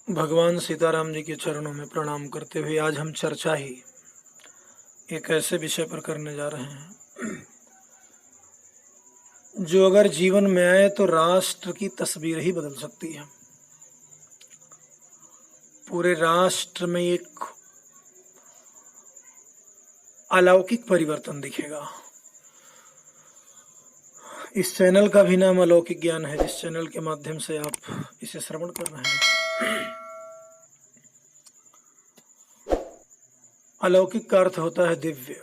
भगवान सीताराम जी के चरणों में प्रणाम करते हुए आज हम चर्चा ही एक ऐसे विषय पर करने जा रहे हैं जो अगर जीवन में आए तो राष्ट्र की तस्वीर ही बदल सकती है। पूरे राष्ट्र में एक अलौकिक परिवर्तन दिखेगा। इस चैनल का भी नाम अलौकिक ज्ञान है, जिस चैनल के माध्यम से आप इसे श्रवण कर रहे हैं। अलौकिक का अर्थ होता है दिव्य,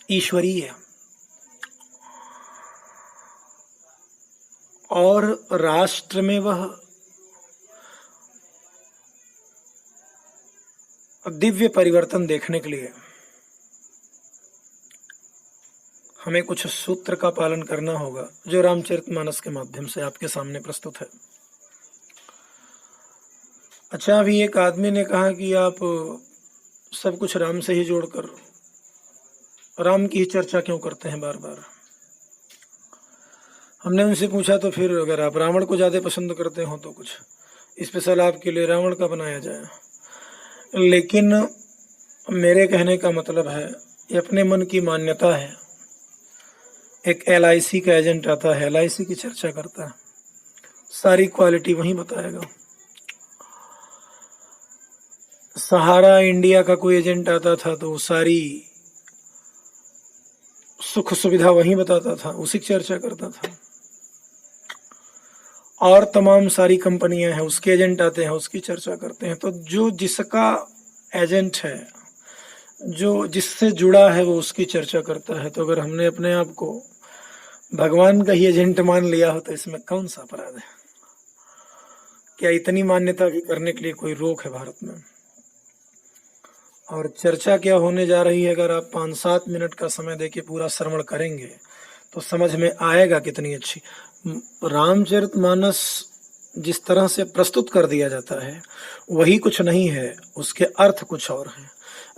ईश्वरीय, और राष्ट्र में वह दिव्य परिवर्तन देखने के लिए हमें कुछ सूत्र का पालन करना होगा, जो रामचरितमानस के माध्यम से आपके सामने प्रस्तुत है। अच्छा, अभी एक आदमी ने कहा कि आप सब कुछ राम से ही जोड़कर राम की ही चर्चा क्यों करते हैं बार बार। हमने उनसे पूछा तो फिर अगर आप रावण को ज़्यादा पसंद करते हो तो कुछ स्पेशल आपके लिए रावण का बनाया जाए। लेकिन मेरे कहने का मतलब है, ये अपने मन की मान्यता है। एक LIC का एजेंट आता है, LIC की चर्चा करता है, सारी क्वालिटी वहीं बताएगा। सहारा इंडिया का कोई एजेंट आता था तो सारी सुख सुविधा वहीं बताता था, उसी की चर्चा करता था। और तमाम सारी कंपनियां हैं, उसके एजेंट आते हैं, उसकी चर्चा करते हैं। तो जो जिसका एजेंट है, जो जिससे जुड़ा है, वो उसकी चर्चा करता है। तो अगर हमने अपने आप को भगवान का ही एजेंट मान लिया हो तो इसमें कौन सा अपराध है? क्या इतनी मान्यता भी करने के लिए कोई रोक है भारत में? और चर्चा क्या होने जा रही है, अगर आप 5-7 मिनट का समय देके पूरा श्रवण करेंगे तो समझ में आएगा कितनी अच्छी। रामचरितमानस जिस तरह से प्रस्तुत कर दिया जाता है वही कुछ नहीं है, उसके अर्थ कुछ और हैं।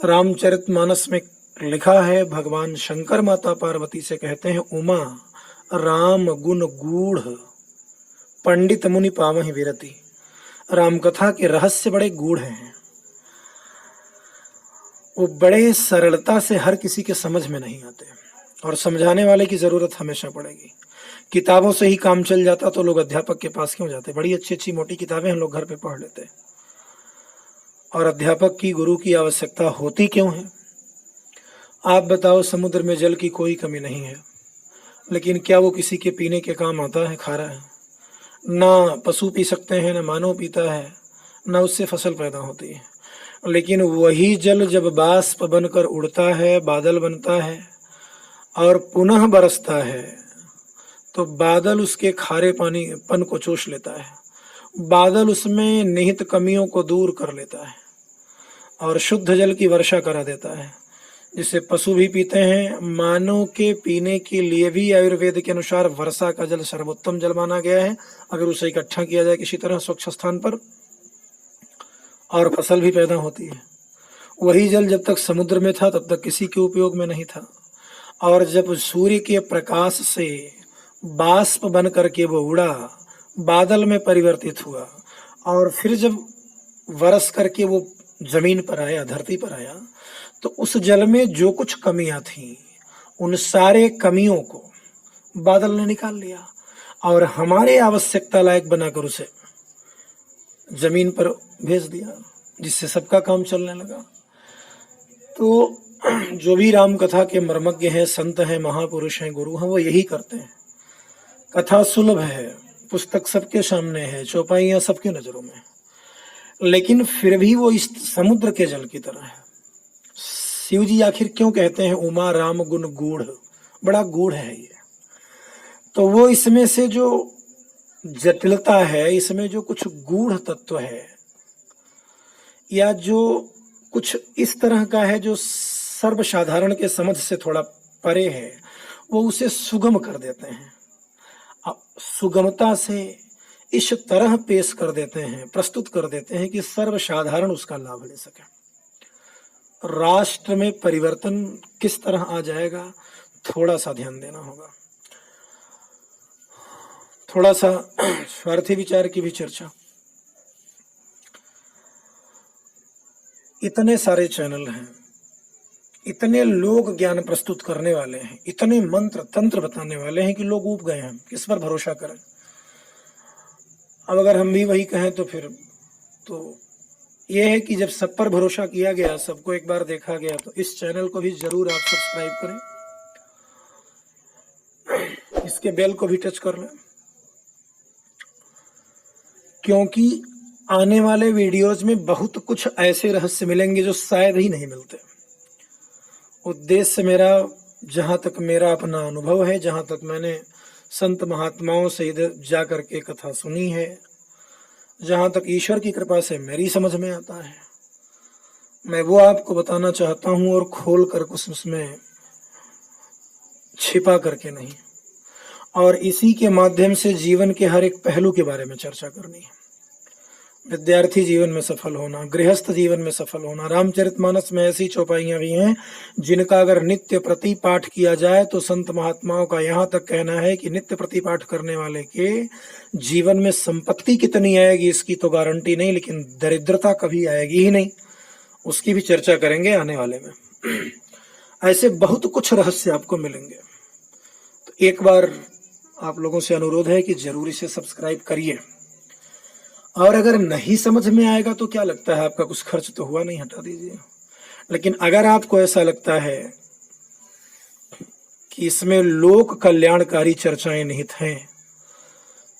रामचरितमानस में लिखा है, भगवान शंकर माता पार्वती से कहते हैं, उमा राम गुण गूढ़ पंडित मुनि पावहि विरति। राम कथा के रहस्य बड़े गूढ़ हैं, वो बड़े सरलता से हर किसी के समझ में नहीं आते, और समझाने वाले की जरूरत हमेशा पड़ेगी। किताबों से ही काम चल जाता तो लोग अध्यापक के पास क्यों जाते? बड़ी अच्छी अच्छी मोटी किताबें हम लोग घर पे पढ़ लेते, और अध्यापक की, गुरु की आवश्यकता होती क्यों है? आप बताओ, समुद्र में जल की कोई कमी नहीं है, लेकिन क्या वो किसी के पीने के काम आता है? खारा है ना, पशु पी सकते हैं, ना मानव पीता है, ना उससे फसल पैदा होती है। लेकिन वही जल जब बाष्प बनकर उड़ता है, बादल बनता है और पुनः बरसता है, तो बादल उसके खारे पानीपन को चूस लेता है। बादल उसमें निहित कमियों को दूर कर लेता है और शुद्ध जल की वर्षा करा देता है, जिसे पशु भी पीते हैं। मानव के पीने के लिए भी आयुर्वेद के अनुसार वर्षा का जल सर्वोत्तम जल माना गया है, अगर उसे इकट्ठा किया जाए किसी तरह स्वच्छ स्थान पर, और फसल भी पैदा होती है। वही जल जब तक समुद्र में था तब तक किसी के उपयोग में नहीं था, और जब सूर्य के प्रकाश से बाष्प बन करके वो उड़ा, बादल में परिवर्तित हुआ, और फिर जब वर्ष करके वो जमीन पर आया, धरती पर आया, तो उस जल में जो कुछ कमियां थी, उन सारे कमियों को बादल ने निकाल लिया और हमारे आवश्यकता लायक बनाकर उसे जमीन पर भेज दिया, जिससे सबका काम चलने लगा। तो जो भी राम कथा के मर्मज्ञ हैं, संत हैं, महापुरुष हैं, गुरु हैं, वो यही करते हैं। कथा सुलभ है, पुस्तक सबके सामने है, चौपाइयां सबके नजरों में, लेकिन फिर भी वो इस समुद्र के जल की तरह है। शिव जी आखिर क्यों कहते हैं उमा राम गुण गूढ़? बड़ा गूढ़ है ये। तो वो इसमें से जो जटिलता है, इसमें जो कुछ गूढ़ तत्व है, या जो कुछ इस तरह का है जो सर्वसाधारण के समझ से थोड़ा परे है, वो उसे सुगम कर देते हैं। सुगमता से इस तरह पेश कर देते हैं, प्रस्तुत कर देते हैं कि सर्वसाधारण उसका लाभ ले सके। राष्ट्र में परिवर्तन किस तरह आ जाएगा, थोड़ा सा ध्यान देना होगा। थोड़ा सा स्वार्थी विचार की भी चर्चा। इतने सारे चैनल हैं, इतने लोग ज्ञान प्रस्तुत करने वाले हैं, इतने मंत्र तंत्र बताने वाले हैं कि लोग ऊब गए हैं, किस पर भरोसा करें। अब अगर हम भी वही कहें तो फिर तो ये है कि जब सब पर भरोसा किया गया, सबको एक बार देखा गया, तो इस चैनल को भी जरूर आप सब्सक्राइब करें, इसके बेल को भी टच कर लें, क्योंकि आने वाले वीडियोज में बहुत कुछ ऐसे रहस्य मिलेंगे जो शायद ही नहीं मिलते। उद्देश्य मेरा, जहाँ तक मेरा अपना अनुभव है, जहाँ तक मैंने संत महात्माओं से इधर जा करके कथा सुनी है, जहाँ तक ईश्वर की कृपा से मेरी समझ में आता है, मैं वो आपको बताना चाहता हूँ, और खोल कर कुछ उसमें छिपा करके नहीं। और इसी के माध्यम से जीवन के हर एक पहलू के बारे में चर्चा करनी है। विद्यार्थी जीवन में सफल होना, गृहस्थ जीवन में सफल होना। रामचरितमानस में ऐसी चौपाइयां भी हैं जिनका अगर नित्य प्रति पाठ किया जाए तो संत महात्माओं का यहाँ तक कहना है कि नित्य प्रति पाठ करने वाले के जीवन में संपत्ति कितनी आएगी इसकी तो गारंटी नहीं, लेकिन दरिद्रता कभी आएगी ही नहीं। उसकी भी चर्चा करेंगे आने वाले में। ऐसे बहुत कुछ रहस्य आपको मिलेंगे, तो एक बार आप लोगों से अनुरोध है कि जरूर इसे सब्सक्राइब करिए। और अगर नहीं समझ में आएगा तो क्या लगता है, आपका कुछ खर्च तो हुआ नहीं, हटा दीजिए। लेकिन अगर आपको ऐसा लगता है कि इसमें लोक कल्याणकारी चर्चाएं निहित हैं,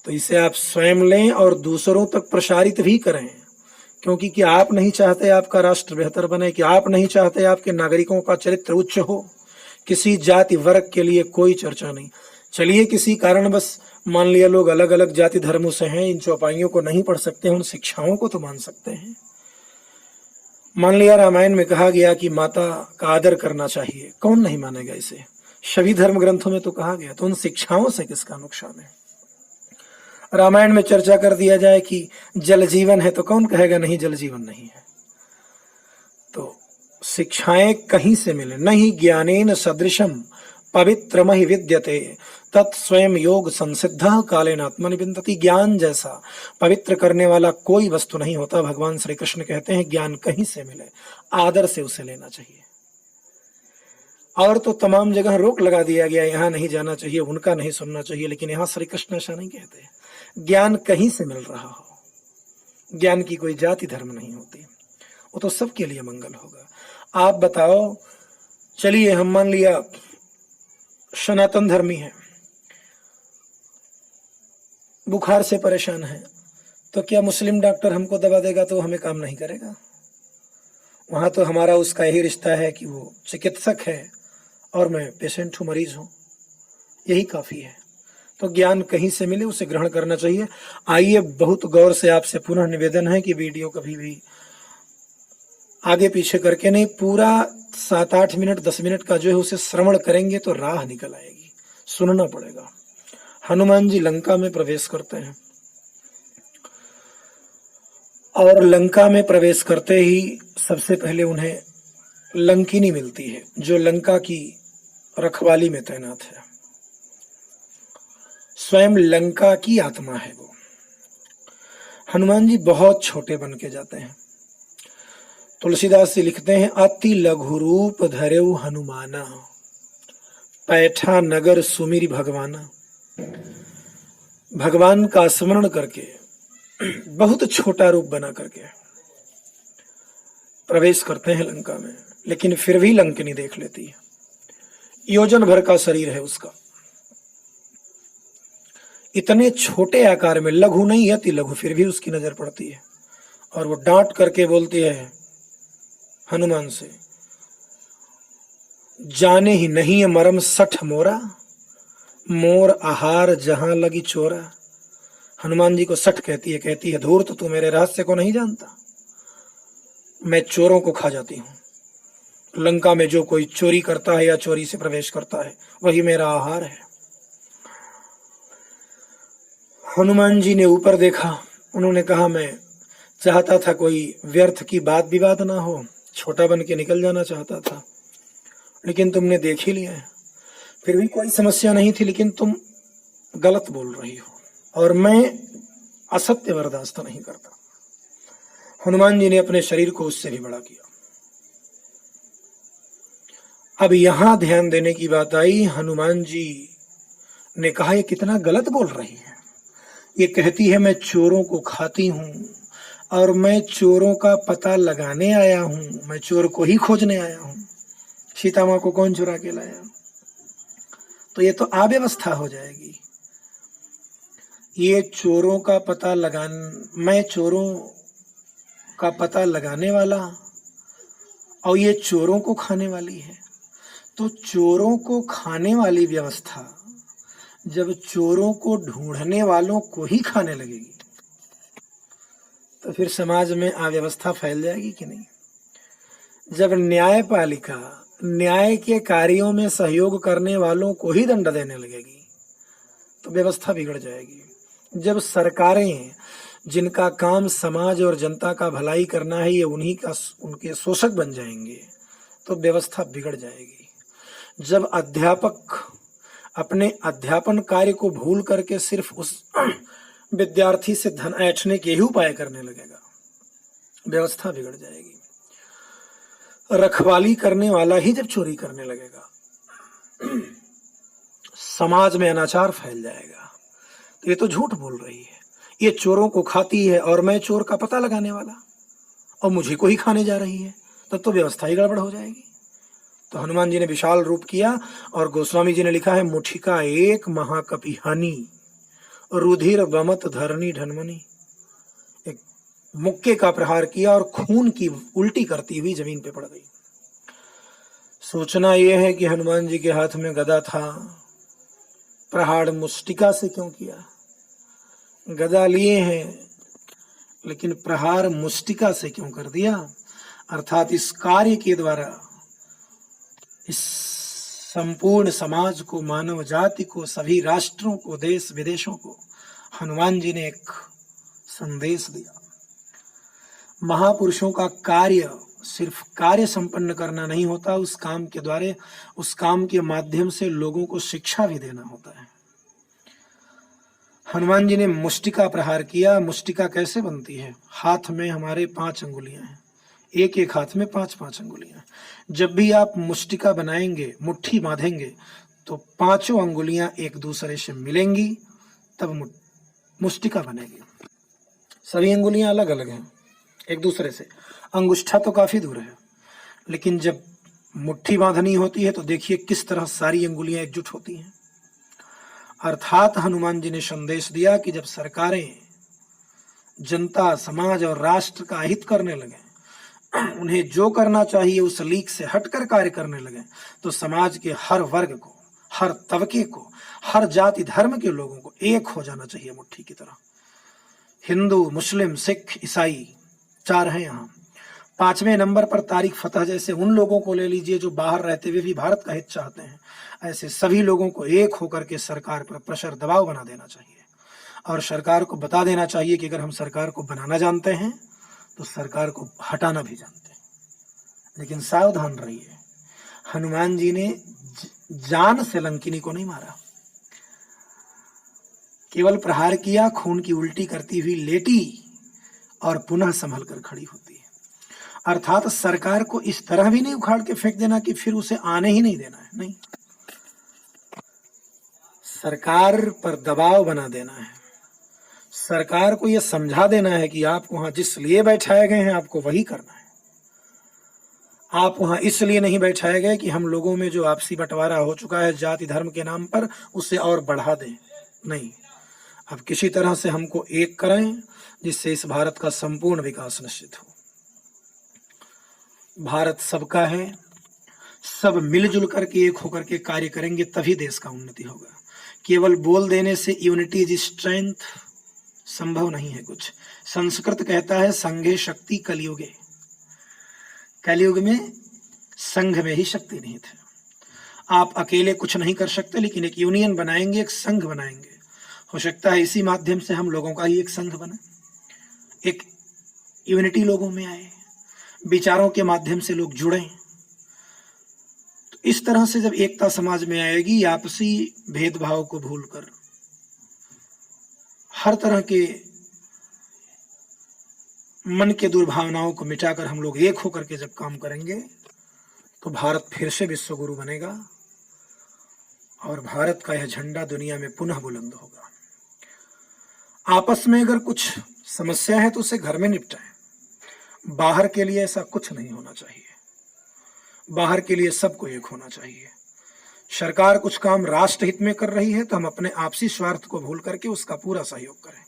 तो इसे आप स्वयं लें और दूसरों तक प्रसारित भी करें, क्योंकि कि आप नहीं चाहते आपका राष्ट्र बेहतर बने, कि आप नहीं चाहते आपके नागरिकों का चरित्र उच्च हो। किसी जाति वर्ग के लिए कोई चर्चा नहीं। चलिए किसी कारण बस मान लिया लोग अलग अलग जाति धर्मों से हैं, इन चौपाइयों को नहीं पढ़ सकते, उन शिक्षाओं को तो मान सकते हैं। मान लिया रामायण में कहा गया कि माता का आदर करना चाहिए, कौन नहीं मानेगा इसे, सभी धर्म ग्रंथों में तो कहा गया, तो उन शिक्षाओं से किसका नुकसान है। रामायण में चर्चा कर दिया जाए कि जल जीवन है, तो कौन कहेगा नहीं जल जीवन नहीं है। तो शिक्षाएं कहीं से मिले, नहीं ज्ञानेन सदृशम पवित्रमहि विद्यते तत् स्वयं योग संसिद्ध कालेन आत्मनि विन्दति। ज्ञान जैसा पवित्र करने वाला कोई वस्तु नहीं होता। भगवान श्री कृष्ण कहते हैं ज्ञान कहीं से मिले, आदर से उसे लेना चाहिए। और तो तमाम जगह रोक लगा दिया गया, यहाँ नहीं जाना चाहिए, उनका नहीं सुनना चाहिए, लेकिन यहाँ श्री कृष्ण ऐसा नहीं कहते। ज्ञान कहीं से मिल रहा हो, ज्ञान की कोई जाति धर्म नहीं होती, वो तो सबके लिए मंगल होगा। आप बताओ, चलिए हम मान लिया सनातन धर्मी है, बुखार से परेशान है, तो क्या मुस्लिम डॉक्टर हमको दवा देगा तो हमें काम नहीं करेगा? वहां तो हमारा उसका यही रिश्ता है कि वो चिकित्सक है और मैं पेशेंट हूं, मरीज हूं, यही काफी है। तो ज्ञान कहीं से मिले उसे ग्रहण करना चाहिए। आइए, बहुत गौर से आपसे पुनः निवेदन है कि वीडियो कभी भी आगे पीछे करके नहीं, पूरा 7-8 मिनट 10 मिनट का जो है उसे श्रवण करेंगे तो राह निकल आएगी, सुनना पड़ेगा। हनुमान जी लंका में प्रवेश करते हैं और लंका में प्रवेश करते ही सबसे पहले उन्हें लंकिनी मिलती है, जो लंका की रखवाली में तैनात है। स्वयं लंका की आत्मा है वो। हनुमान जी बहुत छोटे बन के जाते हैं। तुलसीदास जी लिखते हैं, अति लघु रूप धरेउ हनुमाना, पैठा नगर सुमिर भगवाना। भगवान का स्मरण करके बहुत छोटा रूप बना करके प्रवेश करते हैं लंका में, लेकिन फिर भी लंकिनी देख लेती है। योजन भर का शरीर है उसका, इतने छोटे आकार में, लघु नहीं अति लघु, फिर भी उसकी नजर पड़ती है और वो डांट करके बोलती है हनुमान से, जाने ही नहीं मरम सठ मोरा, मोर आहार जहां लगी चोरा। हनुमान जी को सठ कहती है धूर्त तू मेरे रहस्य को नहीं जानता, मैं चोरों को खा जाती हूं। लंका में जो कोई चोरी करता है या चोरी से प्रवेश करता है वही मेरा आहार है। हनुमान जी ने ऊपर देखा, उन्होंने कहा मैं चाहता था कोई व्यर्थ की बात विवाद ना हो, छोटा बन के निकल जाना चाहता था, लेकिन तुमने देख ही लिया है। फिर भी कोई समस्या नहीं थी, लेकिन तुम गलत बोल रही हो, और मैं असत्य बर्दाश्त नहीं करता। हनुमान जी ने अपने शरीर को उससे भी बड़ा किया। अब यहां ध्यान देने की बात आई, हनुमान जी ने कहा ये कितना गलत बोल रही है। ये कहती है मैं चोरों को खाती हूं और मैं चोरों का पता लगाने आया हूं, मैं चोर को ही खोजने आया हूं। सीता मां को कौन चुरा के लाया? तो ये तो अव्यवस्था हो जाएगी। ये चोरों का पता मैं चोरों का पता लगाने वाला और ये चोरों को खाने वाली है। तो चोरों को खाने वाली व्यवस्था जब चोरों को ढूंढने वालों को ही खाने लगेगी तो फिर समाज में अव्यवस्था फैल जाएगी कि नहीं? जब न्यायपालिका न्याय के कार्यों में सहयोग करने वालों को ही दंड देने लगेगी तो व्यवस्था बिगड़ जाएगी। जब सरकारें जिनका काम समाज और जनता का भलाई करना है ये उनके शोषक बन जाएंगे तो व्यवस्था बिगड़ जाएगी। जब अध्यापक अपने अध्यापन कार्य को भूल करके सिर्फ उस विद्यार्थी से धन ऐंठने के ही उपाय करने लगेगा, व्यवस्था बिगड़ जाएगी। रखवाली करने वाला ही जब चोरी करने लगेगा, समाज में अनाचार फैल जाएगा। तो ये तो झूठ बोल रही है, ये चोरों को खाती है और मैं चोर का पता लगाने वाला और मुझे को ही खाने जा रही है, तब तो व्यवस्था ही गड़बड़ हो जाएगी। तो हनुमान जी ने विशाल रूप किया और गोस्वामी जी ने लिखा है मुठिका एक महाकपि हनी रुधिर बमत धरनी ढनमनी। एक मुक्के का प्रहार किया और खून की उल्टी करती हुई जमीन पे पड़ गई। सोचना यह है कि हनुमान जी के हाथ में गदा था, प्रहार मुष्टिका से क्यों किया? गदा लिए हैं लेकिन प्रहार मुष्टिका से क्यों कर दिया? अर्थात इस कार्य के द्वारा इस संपूर्ण समाज को, मानव जाति को, सभी राष्ट्रों को, देश विदेशों को हनुमान जी ने एक संदेश दिया। महापुरुषों का कार्य सिर्फ कार्य संपन्न करना नहीं होता, उस काम के द्वारा, उस काम के माध्यम से लोगों को शिक्षा भी देना होता है। हनुमान जी ने मुष्टिका प्रहार किया। मुष्टिका कैसे बनती है? हाथ में हमारे 5 अंगुलियां हैं, एक एक हाथ में 5-5 अंगुलियां। जब भी आप मुष्टिका बनाएंगे, मुट्ठी बांधेंगे, तो 5 अंगुलियां एक दूसरे से मिलेंगी तब मुष्टिका बनेगी। सभी अंगुलियां अलग अलग हैं एक दूसरे से, अंगुष्ठा तो काफी दूर है, लेकिन जब मुट्ठी बांधनी होती है तो देखिए किस तरह सारी अंगुलियां एकजुट होती हैं। अर्थात हनुमान जी ने संदेश दिया कि जब सरकारें जनता, समाज और राष्ट्र का हित करने लगे, उन्हें जो करना चाहिए उस लीक से हटकर कार्य करने लगे, तो समाज के हर वर्ग को, हर तबके को, हर जाति धर्म के लोगों को एक हो जाना चाहिए मुट्ठी की तरह। हिंदू, मुस्लिम, सिख, ईसाई 4 हैं यहाँ। 5वें नंबर पर तारिक फतह जैसे उन लोगों को ले लीजिए जो बाहर रहते हुए भी भारत का हित चाहते हैं। ऐसे सभी लोगों को एक होकर के सरकार पर प्रेशर, दबाव बना देना चाहिए और सरकार को बता देना चाहिए कि अगर हम सरकार को बनाना जानते हैं तो सरकार को हटाना भी जानते हैं। लेकिन सावधान रहिए, हनुमान जी ने जान से लंकिनी को नहीं मारा, केवल प्रहार किया, खून की उल्टी करती हुई लेटी और पुनः संभल कर खड़ी होती है। अर्थात सरकार को इस तरह भी नहीं उखाड़ के फेंक देना कि फिर उसे आने ही नहीं देना है, नहीं, सरकार पर दबाव बना देना है। सरकार को यह समझा देना है कि आप वहां जिस लिए बैठाए गए हैं आपको वही करना है। आप वहां इसलिए नहीं बैठाए गए कि हम लोगों में जो आपसी बंटवारा हो चुका है जाति धर्म के नाम पर उसे और बढ़ा दें, नहीं, अब किसी तरह से हमको एक करें जिससे इस भारत का संपूर्ण विकास निश्चित हो। भारत सबका है, सब मिलजुल करके एक होकर के कार्य करेंगे तभी देश का उन्नति होगा। केवल बोल देने से यूनिटी इज स्ट्रेंथ संभव नहीं है कुछ। संस्कृत कहता है संघे शक्ति कलयुगे, कलयुग में संघ में ही शक्ति नहीं थी। आप अकेले कुछ नहीं कर सकते, लेकिन एक यूनियन बनाएंगे, एक संघ बनाएंगे। हो सकता है इसी माध्यम से हम लोगों का ही एक संघ बने, एक यूनिटी लोगों में आए, विचारों के माध्यम से लोग जुड़े। तो इस तरह से जब एकता समाज में आएगी, आपसी भेदभाव को भूलकर हर तरह के मन के दुर्भावनाओं को मिटाकर हम लोग एक होकर के जब काम करेंगे तो भारत फिर से विश्व गुरु बनेगा और भारत का यह झंडा दुनिया में पुनः बुलंद होगा। आपस में अगर कुछ समस्या है तो उसे घर में निपटाएं। बाहर के लिए ऐसा कुछ नहीं होना चाहिए। बाहर के लिए सबको एक होना चाहिए। सरकार कुछ काम राष्ट्र हित में कर रही है तो हम अपने आपसी स्वार्थ को भूल करके उसका पूरा सहयोग करें।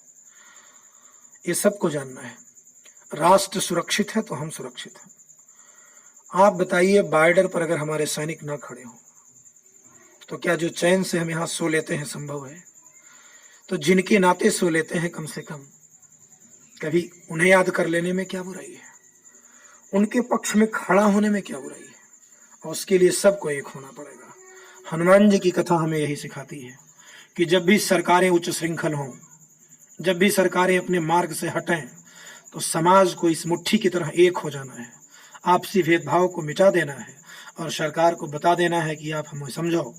ये सबको जानना है। राष्ट्र सुरक्षित है तो हम सुरक्षित हैं। आप बताइए, बॉर्डर पर अगर हमारे सैनिक ना खड़े हों तो क्या जो चैन से हम यहाँ सो लेते हैं संभव है? तो जिनके नाते सो लेते हैं कम से कम कभी उन्हें याद कर लेने में क्या बुराई है? उनके पक्ष में खड़ा होने में क्या बुराई है? और उसके लिए सबको एक होना पड़ेगा। हनुमान जी की कथा हमें यही सिखाती है कि जब भी सरकारें उच्च श्रृंखल हों, जब भी सरकारें अपने मार्ग से हटें, तो समाज को इस मुट्ठी की तरह एक हो जाना है। आपसी भेदभाव को मिटा देना है और सरकार को बता देना है कि आप हमें समझो,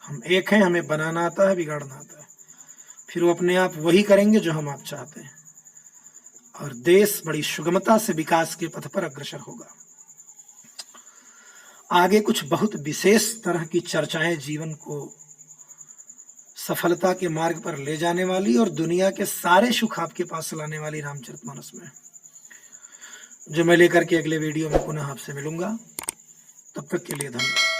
हम एक हैं, हमें बनाना आता है, बिगाड़ना आता है। फिर वो अपने आप वही करेंगे जो हम आप चाहते हैं और देश बड़ी सुगमता से विकास के पथ पर अग्रसर होगा। आगे कुछ बहुत विशेष तरह की चर्चाएं जीवन को सफलता के मार्ग पर ले जाने वाली और दुनिया के सारे सुख आपके पास लाने वाली रामचरितमानस में, जो मैं लेकर के अगले वीडियो में पुनः आपसे मिलूंगा। तब तक के लिए धन्यवाद।